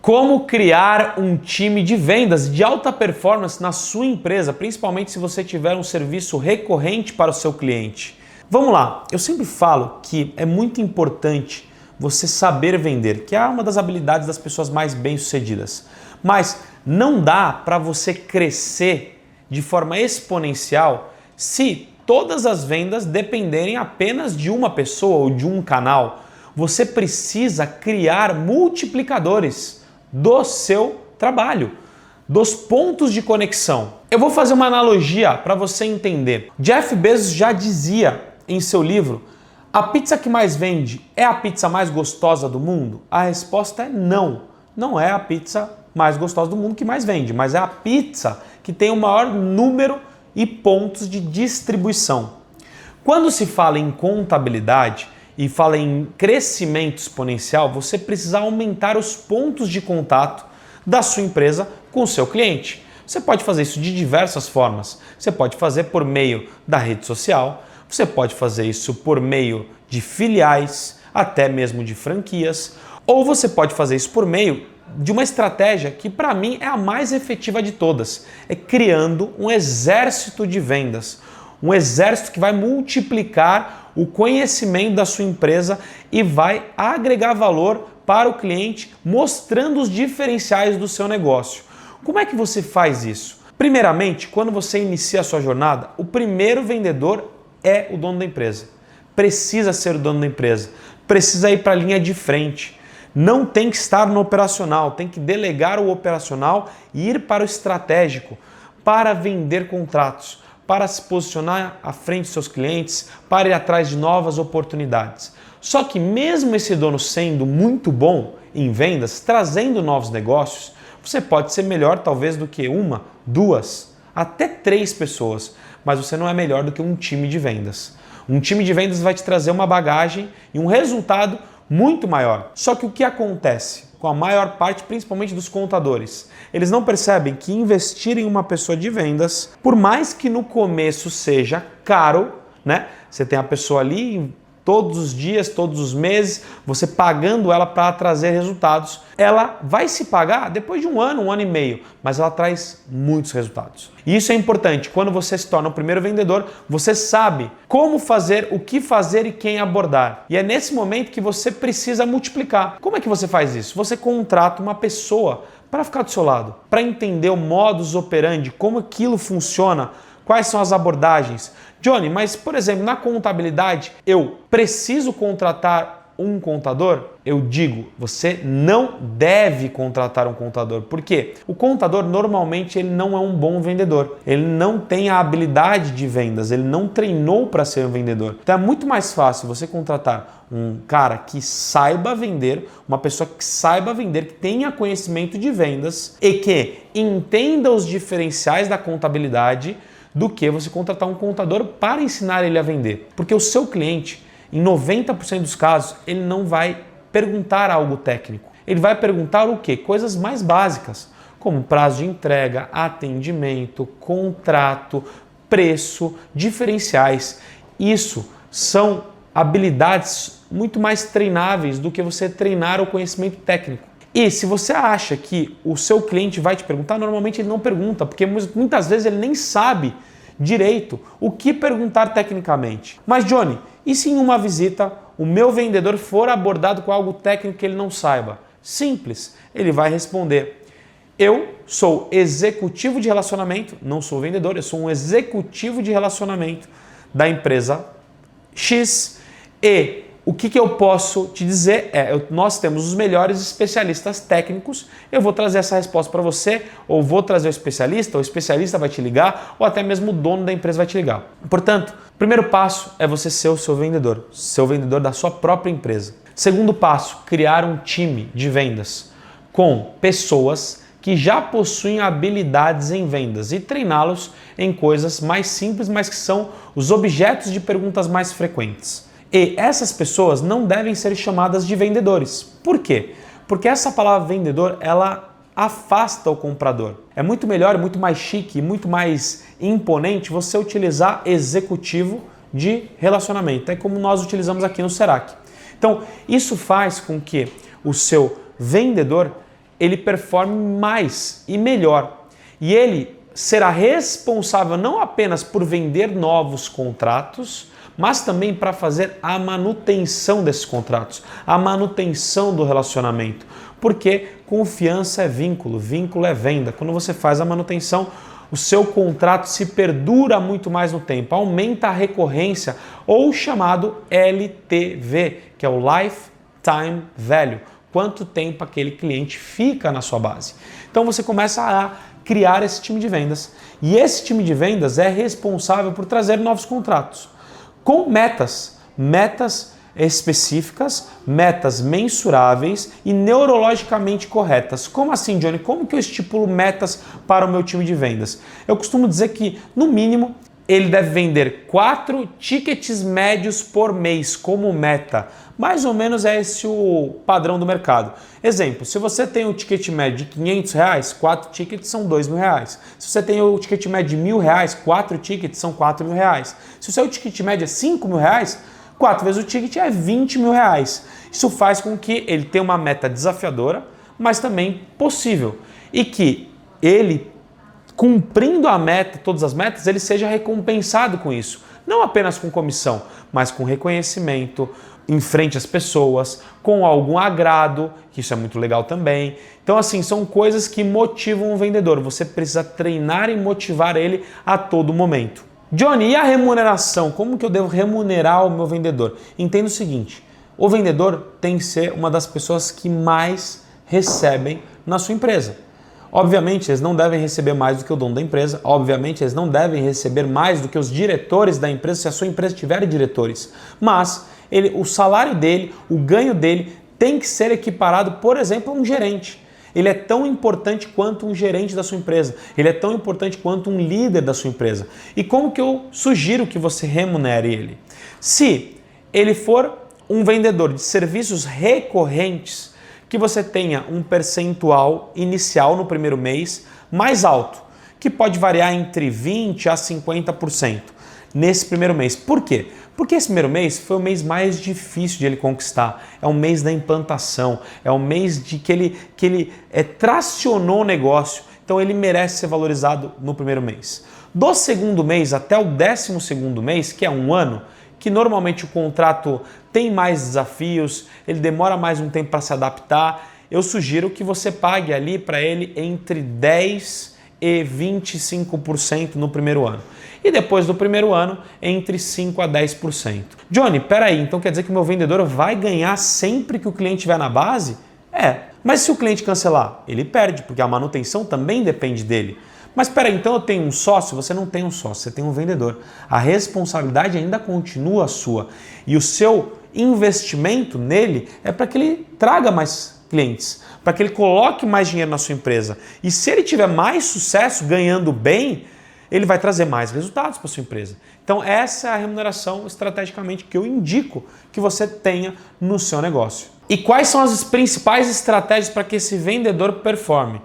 Como criar um time de vendas de alta performance na sua empresa, principalmente se você tiver um serviço recorrente para o seu cliente. Vamos lá, eu sempre falo que é muito importante você saber vender, que é uma das habilidades das pessoas mais bem-sucedidas. Mas não dá para você crescer de forma exponencial se todas as vendas dependerem apenas de uma pessoa ou de um canal. Você precisa criar multiplicadores do seu trabalho, dos pontos de conexão. Eu vou fazer uma analogia para você entender. Jeff Bezos já dizia em seu livro: a pizza que mais vende é a pizza mais gostosa do mundo? A resposta é não. Não é a pizza mais gostosa do mundo que mais vende, mas é a pizza que tem o maior número e pontos de distribuição. Quando se fala em contabilidade e fala em crescimento exponencial, você precisa aumentar os pontos de contato da sua empresa com o seu cliente. Você pode fazer isso de diversas formas. Você pode fazer por meio da rede social, você pode fazer isso por meio de filiais, até mesmo de franquias, ou você pode fazer isso por meio de uma estratégia que para mim é a mais efetiva de todas, é criando um exército de vendas, um exército que vai multiplicar o conhecimento da sua empresa e vai agregar valor para o cliente, mostrando os diferenciais do seu negócio. Como é que você faz isso? Primeiramente, quando você inicia a sua jornada, o primeiro vendedor é o dono da empresa. Precisa ser o dono da empresa, precisa ir para a linha de frente. Não tem que estar no operacional, tem que delegar o operacional e ir para o estratégico, para vender contratos, para se posicionar à frente dos seus clientes, para ir atrás de novas oportunidades. Só que mesmo esse dono sendo muito bom em vendas, trazendo novos negócios, você pode ser melhor talvez do que uma, duas, até 3 pessoas, mas você não é melhor do que um time de vendas. Um time de vendas vai te trazer uma bagagem e um resultado muito maior. Só que o que acontece com a maior parte, principalmente dos contadores? Eles não percebem que investir em uma pessoa de vendas, por mais que no começo seja caro, né? Você tem a pessoa ali todos os dias, todos os meses, você pagando ela para trazer resultados. Ela vai se pagar depois de um ano e meio, mas ela traz muitos resultados. E isso é importante. Quando você se torna o primeiro vendedor, você sabe como fazer, o que fazer e quem abordar. E é nesse momento que você precisa multiplicar. Como é que você faz isso? Você contrata uma pessoa para ficar do seu lado, para entender o modus operandi, como aquilo funciona, quais são as abordagens. Johnny, mas por exemplo, na contabilidade, eu preciso contratar um contador? Eu digo, você não deve contratar um contador. Por quê? O contador normalmente ele não é um bom vendedor. Ele não tem a habilidade de vendas, ele não treinou para ser um vendedor. Então é muito mais fácil você contratar um cara que saiba vender, uma pessoa que saiba vender, que tenha conhecimento de vendas e que entenda os diferenciais da contabilidade, do que você contratar um contador para ensinar ele a vender. Porque o seu cliente, em 90% dos casos, ele não vai perguntar algo técnico. Ele vai perguntar o quê? Coisas mais básicas, como prazo de entrega, atendimento, contrato, preço, diferenciais. Isso são habilidades muito mais treináveis do que você treinar o conhecimento técnico. E se você acha que o seu cliente vai te perguntar, normalmente ele não pergunta, porque muitas vezes ele nem sabe direito o que perguntar tecnicamente. Mas Johnny, e se em uma visita o meu vendedor for abordado com algo técnico que ele não saiba? Simples, ele vai responder: eu sou executivo de relacionamento, não sou vendedor, eu sou um executivo de relacionamento da empresa X e o que eu posso te dizer nós temos os melhores especialistas técnicos, eu vou trazer essa resposta para você, ou vou trazer o especialista vai te ligar, ou até mesmo o dono da empresa vai te ligar. Portanto, o primeiro passo é você ser o seu vendedor da sua própria empresa. Segundo passo, criar um time de vendas com pessoas que já possuem habilidades em vendas e treiná-los em coisas mais simples, mas que são os objetos de perguntas mais frequentes. E essas pessoas não devem ser chamadas de vendedores. Por quê? Porque essa palavra vendedor, ela afasta o comprador. É muito melhor, muito mais chique, muito mais imponente você utilizar executivo de relacionamento. É como nós utilizamos aqui no Serac. Então, isso faz com que o seu vendedor ele performe mais e melhor. E ele será responsável não apenas por vender novos contratos, mas também para fazer a manutenção desses contratos, a manutenção do relacionamento. Porque confiança é vínculo, vínculo é venda. Quando você faz a manutenção, o seu contrato se perdura muito mais no tempo, aumenta a recorrência, ou chamado LTV, que é o Lifetime Value. Quanto tempo aquele cliente fica na sua base. Então você começa a criar esse time de vendas. E esse time de vendas é responsável por trazer novos contratos. Com metas específicas, metas mensuráveis e neurologicamente corretas. Como assim, Johnny? Como que eu estipulo metas para o meu time de vendas? Eu costumo dizer que, no mínimo, ele deve vender 4 tickets médios por mês como meta. Mais ou menos é esse o padrão do mercado. Exemplo, se você tem um ticket médio de R$500, 4 tickets são R$2.000. Se você tem o ticket médio de R$1.000, 4 tickets são R$4.000. Se o seu ticket médio é R$5.000, 4 vezes o ticket é R$20.000. Isso faz com que ele tenha uma meta desafiadora, mas também possível. E que ele, cumprindo a meta, todas as metas, ele seja recompensado com isso. Não apenas com comissão, mas com reconhecimento em frente às pessoas, com algum agrado, que isso é muito legal também. Então, assim, são coisas que motivam o vendedor. Você precisa treinar e motivar ele a todo momento. Johnny, e a remuneração? Como que eu devo remunerar o meu vendedor? Entenda o seguinte, o vendedor tem que ser uma das pessoas que mais recebem na sua empresa. Obviamente, eles não devem receber mais do que o dono da empresa. Obviamente, eles não devem receber mais do que os diretores da empresa, se a sua empresa tiver diretores. Mas o salário dele, o ganho dele, tem que ser equiparado, por exemplo, a um gerente. Ele é tão importante quanto um gerente da sua empresa. Ele é tão importante quanto um líder da sua empresa. E como que eu sugiro que você remunere ele? Se ele for um vendedor de serviços recorrentes, que você tenha um percentual inicial no primeiro mês mais alto, que pode variar entre 20% a 50% nesse primeiro mês. Por quê? Porque esse primeiro mês foi o mês mais difícil de ele conquistar. É o mês da implantação, é o mês de que ele tracionou o negócio. Então ele merece ser valorizado no primeiro mês. Do segundo mês até o 12º mês, que é um ano, que normalmente o contrato tem mais desafios, ele demora mais um tempo para se adaptar, eu sugiro que você pague ali para ele entre 10% e 25% no primeiro ano. E depois do primeiro ano, entre 5% a 10%. Johnny, peraí, então quer dizer que o meu vendedor vai ganhar sempre que o cliente estiver na base? Mas se o cliente cancelar, ele perde, porque a manutenção também depende dele. Mas peraí, então eu tenho um sócio? Você não tem um sócio, você tem um vendedor. A responsabilidade ainda continua sua. E o seu investimento nele é para que ele traga mais clientes, para que ele coloque mais dinheiro na sua empresa. E se ele tiver mais sucesso ganhando bem, ele vai trazer mais resultados para a sua empresa. Então essa é a remuneração estrategicamente que eu indico que você tenha no seu negócio. E quais são as principais estratégias para que esse vendedor performe?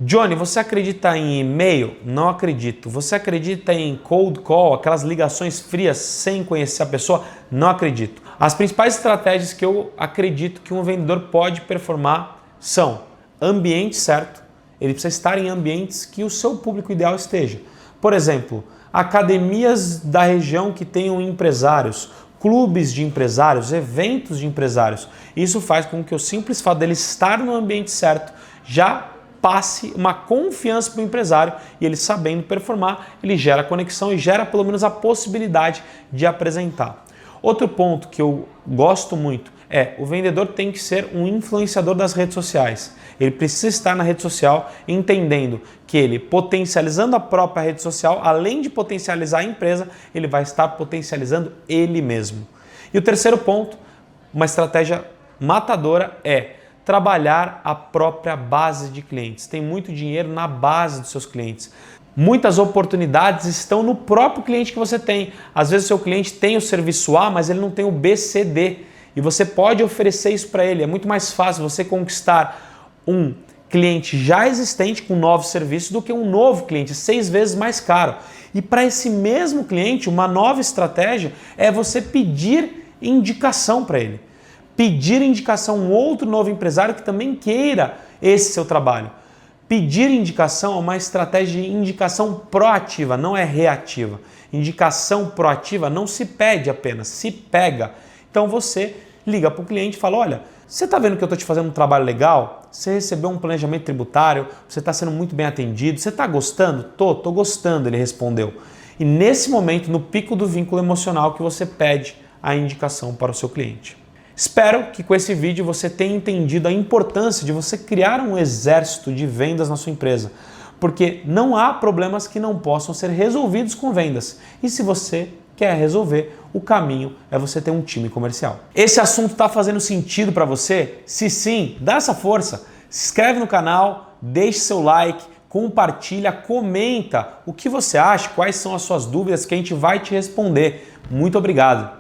Johnny, você acredita em e-mail? Não acredito. Você acredita em cold call, aquelas ligações frias sem conhecer a pessoa? Não acredito. As principais estratégias que eu acredito que um vendedor pode performar são ambiente certo. Ele precisa estar em ambientes que o seu público ideal esteja. Por exemplo, academias da região que tenham empresários, clubes de empresários, eventos de empresários. Isso faz com que o simples fato dele estar no ambiente certo já passe uma confiança para o empresário e ele sabendo performar, ele gera conexão e gera pelo menos a possibilidade de apresentar. Outro ponto que eu gosto muito é o vendedor tem que ser um influenciador das redes sociais. Ele precisa estar na rede social entendendo que ele, potencializando a própria rede social, além de potencializar a empresa, ele vai estar potencializando ele mesmo. E o terceiro ponto, uma estratégia matadora é trabalhar a própria base de clientes. Tem muito dinheiro na base dos seus clientes. Muitas oportunidades estão no próprio cliente que você tem. Às vezes o seu cliente tem o serviço A, mas ele não tem o B, C, D. E você pode oferecer isso para ele. É muito mais fácil você conquistar um cliente já existente com novos serviços do que um novo cliente, 6 vezes mais caro. E para esse mesmo cliente, uma nova estratégia é você pedir indicação para ele. Pedir indicação a um outro novo empresário que também queira esse é seu trabalho. Pedir indicação é uma estratégia de indicação proativa, não é reativa. Indicação proativa não se pede apenas, se pega. Então você liga para o cliente e fala, olha, você está vendo que eu estou te fazendo um trabalho legal? Você recebeu um planejamento tributário, você está sendo muito bem atendido, você está gostando? Tô gostando, ele respondeu. E nesse momento, no pico do vínculo emocional, que você pede a indicação para o seu cliente. Espero que com esse vídeo você tenha entendido a importância de você criar um exército de vendas na sua empresa, porque não há problemas que não possam ser resolvidos com vendas. E se você quer resolver, o caminho é você ter um time comercial. Esse assunto está fazendo sentido para você? Se sim, dá essa força. Se inscreve no canal, deixe seu like, compartilha, comenta o que você acha, quais são as suas dúvidas que a gente vai te responder. Muito obrigado!